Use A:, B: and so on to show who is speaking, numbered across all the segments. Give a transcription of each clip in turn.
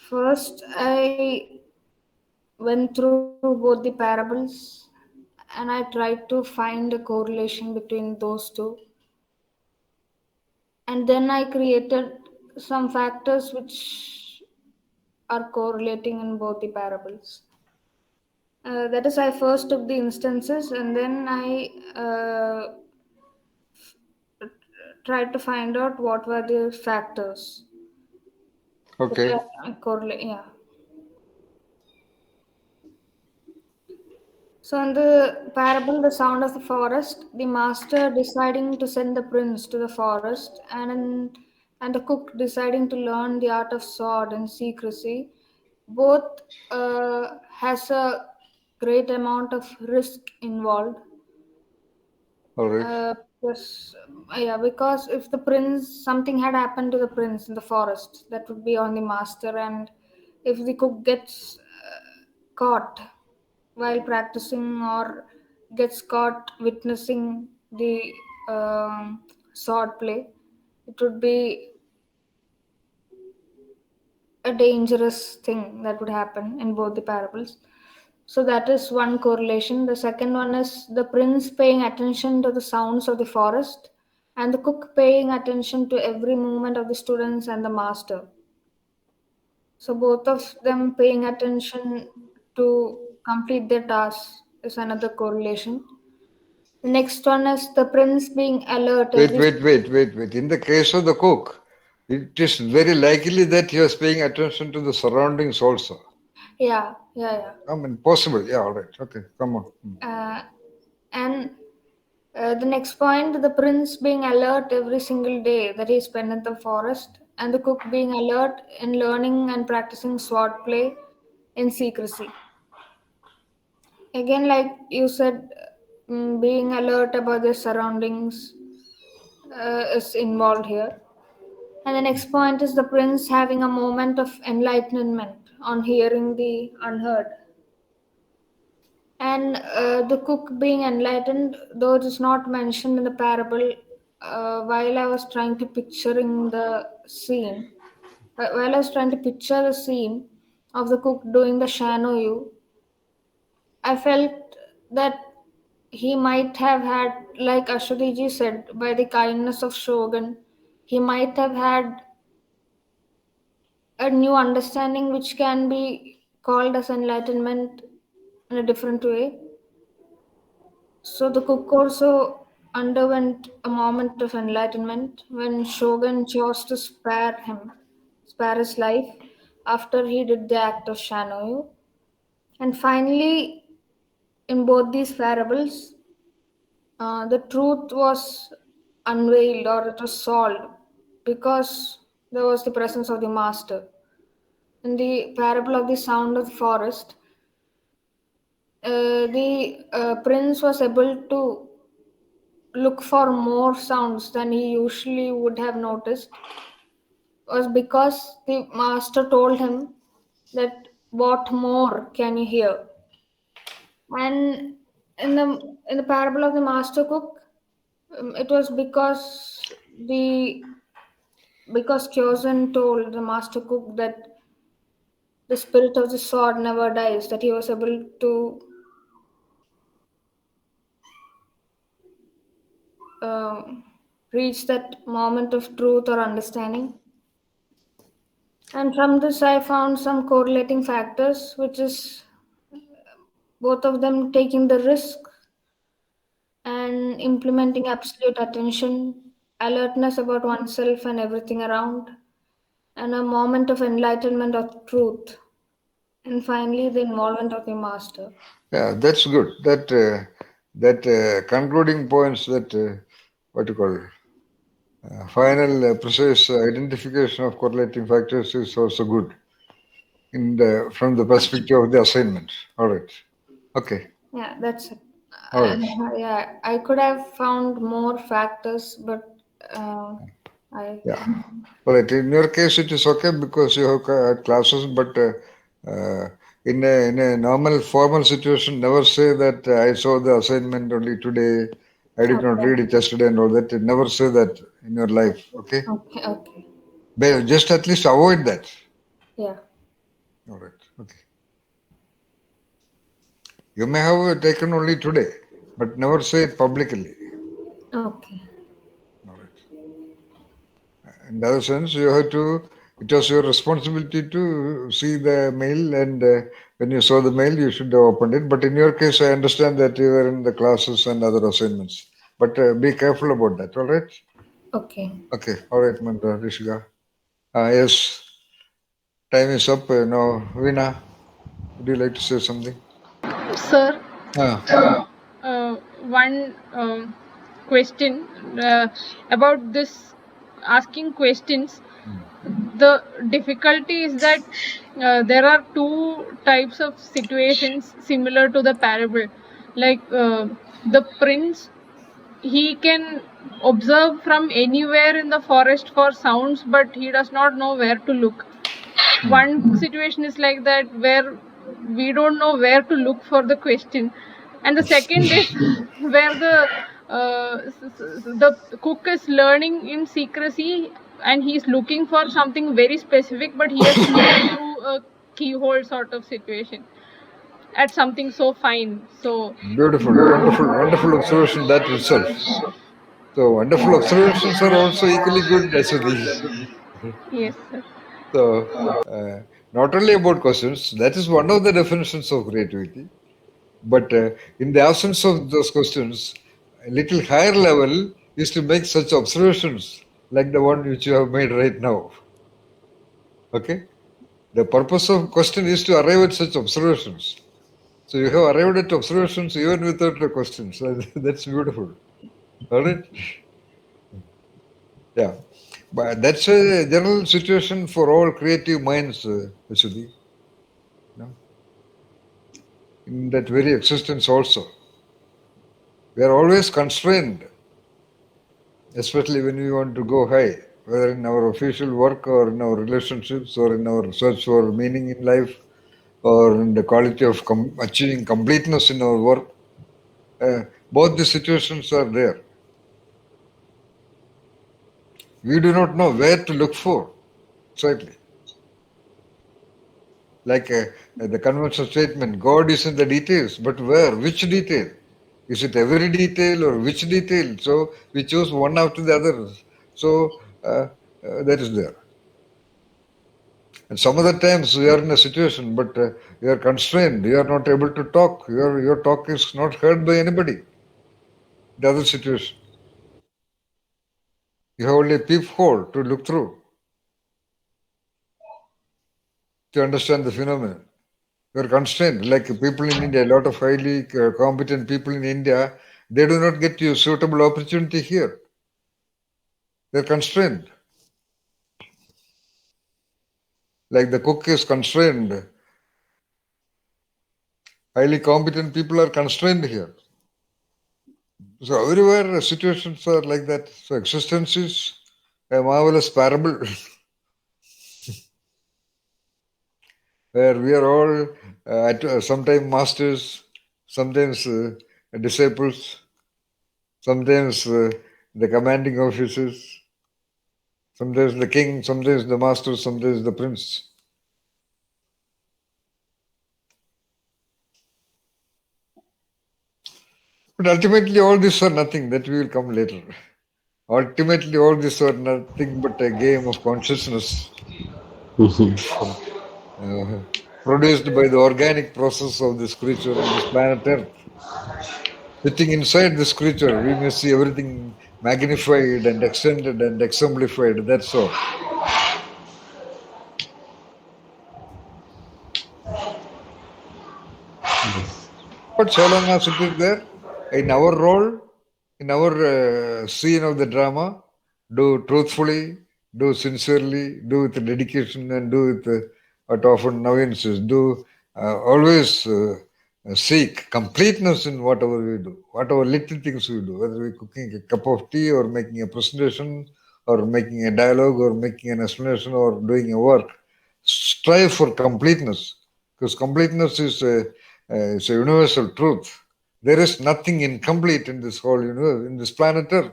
A: First, I went through both the parables and I tried to find a correlation between those two. And then I created some factors which are correlating in both the parables. That is, I first took the instances and then I tried to find out what were the factors which
B: Okay.
A: are correlate. Yeah. So in the parable, the sound of the forest, the master deciding to send the prince to the forest, and the cook deciding to learn the art of sword and secrecy, both has a great amount of risk involved.
B: All right.
A: Yes, yeah, because if the prince, something had happened to the prince in the forest, that would be on the master, and if the cook gets caught while practicing or gets caught witnessing the sword play, it would be a dangerous thing that would happen in both the parables. So that is one correlation. The second one is the prince paying attention to the sounds of the forest and the cook paying attention to every movement of the students and the master. So both of them paying attention to complete their tasks is another correlation. The next one is the prince being alert
B: Wait,
A: every.
B: wait, wait, wait, wait. In the case of the cook, it is very likely that he was paying attention to the surroundings also.
A: Yeah, yeah,
B: I mean, possible. Yeah, all right. Okay, come on.
A: yeah. And the next point, the prince being alert every single day that he spent in the forest, and the cook being alert in learning and practicing sword play in secrecy. Again, like you said, being alert about their surroundings is involved here. And the next point is the prince having a moment of enlightenment on hearing the unheard. And the cook being enlightened, though it is not mentioned in the parable, while I was trying to picturing the scene, while I was trying to picture the scene of the cook doing the shanoyu, I felt that he might have had, like Ashwadiji said, by the kindness of Shogun, he might have had a new understanding which can be called as enlightenment in a different way. So the cook also underwent a moment of enlightenment when Shogun chose to spare his life after he did the act of Shanoyu. And finally, in both these parables, the truth was unveiled or it was solved because there was the presence of the master. In the parable of the sound of the forest, the prince was able to look for more sounds than he usually would have noticed was because the master told him that what more can you hear. And in the parable of the master cook, it was the because Kyozen told the master cook that the spirit of the sword never dies, that he was able to um reach that moment of truth or understanding. And from this, I found some correlating factors, which is both of them taking the risk and implementing absolute attention, alertness about oneself and everything around, and a moment of enlightenment of truth, and finally, the involvement of the master.
B: Yeah, that's good. That concluding points, that what you call final precise identification of correlating factors is also good in the from the perspective of the assignment. All right. Okay.
A: Yeah, that's it.
B: All right.
A: Yeah, I could have found more factors, but I.
B: Yeah. All right. In your case, it is okay because you have classes, but in a normal formal situation, never say that I saw the assignment only today. I did not
A: Okay,
B: read it yesterday and all that. Never say that in your life. Okay.
A: okay, okay.
B: But just at least avoid that.
A: Yeah.
B: All right. Okay. You may have taken only today, but never say it publicly.
A: Okay.
B: All right. In the other sense, you have to. It was your responsibility to see the mail, and when you saw the mail, you should have opened it. But in your case, I understand that you were in the classes and other assignments. But be careful about that. All right.
A: Okay.
B: Okay. All right, Mandra Rishika. Yes. Time is up. Now, Veena, would you like to say something?
C: Sir,
B: Ah.
C: one question about this asking questions.
B: Hmm.
C: The difficulty is that there are two types of situations similar to the parable. Like the prince, he can observe from anywhere in the forest for sounds, but he does not know where to look.
B: Hmm.
C: One situation is like that where we don't know where to look for the question, and the second is where the cook is learning in secrecy and he's looking for something very specific, but he has to look through a keyhole sort of situation at something so fine. So
B: Beautiful, wonderful, wonderful observation that itself. So wonderful observations are also equally good, Aswati.
C: yes, sir.
B: So not only about questions, that is one of the definitions of creativity. But in the absence of those questions, a little higher level is to make such observations like the one which you have made right now. Okay? The purpose of question is to arrive at such observations. So you have arrived at observations even without the questions. So that's beautiful. All right? Yeah. But that's a general situation for all creative minds, Visuddhi. No? In that very existence also. We are always constrained, especially when we want to go high, whether in our official work or in our relationships or in our search for meaning in life or in the quality of achieving completeness in our work. Both the situations are there. We do not know where to look for. Exactly. Like the conventional statement, God is in the details, but where? Which detail? Is it every detail or which detail? So we choose one after the other. So that is there. And some other times we are in a situation, but you are constrained. You are not able to talk. Your talk is not heard by anybody. The other situation, you have only a peephole to look through to understand the phenomenon. You are constrained. Like people in India, a lot of highly competent people in India, they do not get you suitable opportunity here. They are constrained. Like the cook is constrained. Highly competent people are constrained here. So everywhere situations are like that. So existence is a marvelous parable where we are all sometimes masters, sometimes disciples, sometimes the commanding officers, sometimes the king, sometimes the master, sometimes the prince. But ultimately, all this are nothing. That we will come later. Ultimately, all this are nothing but a game of consciousness uh, produced by the organic process of this creature on this planet Earth. Sitting inside this creature, we may see everything magnified and extended and exemplified. That's all. But so long as it is there, in our role, in our scene of the drama, do truthfully, do sincerely, do with dedication, and do with what often Naveen says, do always seek completeness in whatever we do, whatever little things we do, whether we're cooking a cup of tea or making a presentation or making a dialogue or making an explanation or doing a work. Strive for completeness because completeness is a universal truth. There is nothing incomplete in this whole universe, in this planet Earth.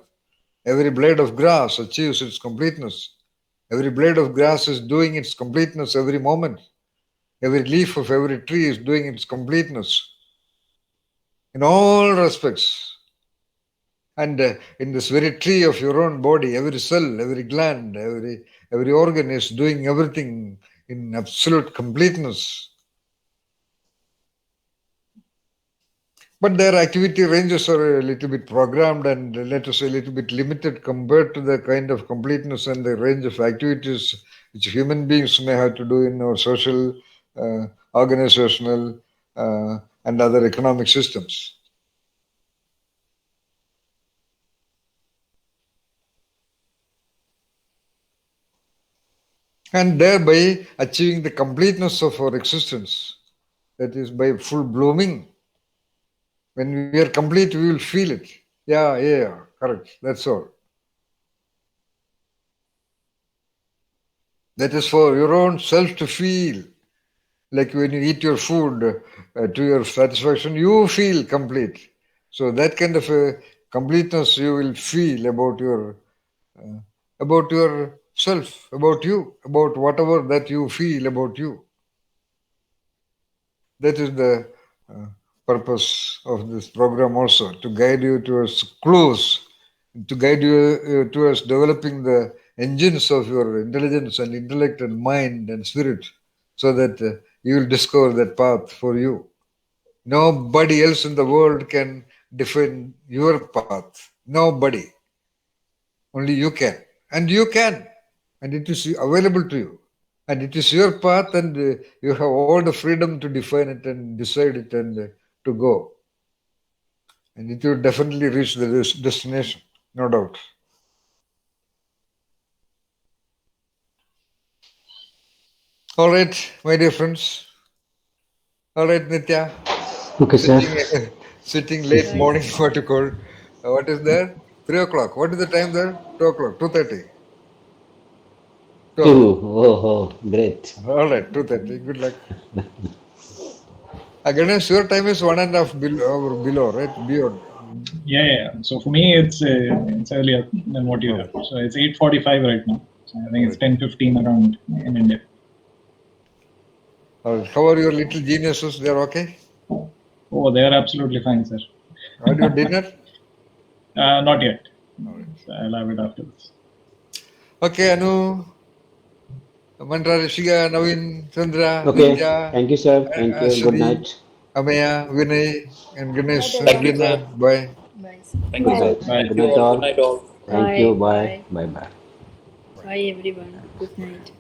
B: Every blade of grass achieves its completeness. Every blade of grass is doing its completeness every moment. Every leaf of every tree is doing its completeness in all respects. And in this very tree of your own body, every cell, every gland, every organ is doing everything in absolute completeness. But their activity ranges are a little bit programmed and, let us say, a little bit limited compared to the kind of completeness and the range of activities which human beings may have to do in our social, organizational, and other economic systems. And thereby achieving the completeness of our existence. That is by full blooming. When we are complete, we will feel it. Yeah, correct. That's all. That is for your own self to feel. Like when you eat your food to your satisfaction, you feel complete. So that kind of a completeness you will feel about yourself, about you, about whatever that you feel about you. That is the purpose of this program also, to guide you towards clues, to guide you towards developing the engines of your intelligence and intellect and mind and spirit, so that you will discover that path for you. Nobody else in the world can define your path. Nobody. Only you can. And you can. And it is available to you. And it is your path, and you have all the freedom to define it and decide it and to go. And it will definitely reach the destination, no doubt. All right, my dear friends. All right, Nitya.
D: Okay, sir.
B: Sitting late morning, what you call, what is there? 3 o'clock. What is the time there? 2 o'clock, 2:30. 2 o'clock.
D: Oh, great.
B: All right, 2:30. Good luck. Ganesh, your time is 1.5 below, right? Beyond.
E: Yeah. So for me, it's earlier than what you have. So it's 8:45 right now. So I think it's 10:15 around in India.
B: All right. How are your little geniuses? They're okay?
E: Oh, they are absolutely fine, sir.
B: Had your dinner?
E: Not yet.
B: All right.
E: So I'll have it after this.
B: Okay, Anu, Mantra, Rishiga, Naveen, Chandra,
D: Okay.
B: Nitya,
D: Thank you, sir. Thank you. Good
B: Ashwini,
D: night.
B: Amaya, Vinay, and Ganesh, and
F: Thank you,
B: Rina.
F: sir.
B: Bye.
F: Bye.
G: Thank you,
A: Bye.
G: sir.
D: Bye.
E: Bye.
D: Good
G: Thank you
D: night,
G: all.
D: all.
G: Good night, all.
D: Thank
F: Bye.
D: you. Bye.
F: Bye.
D: Bye.
F: Bye, everyone. Good night.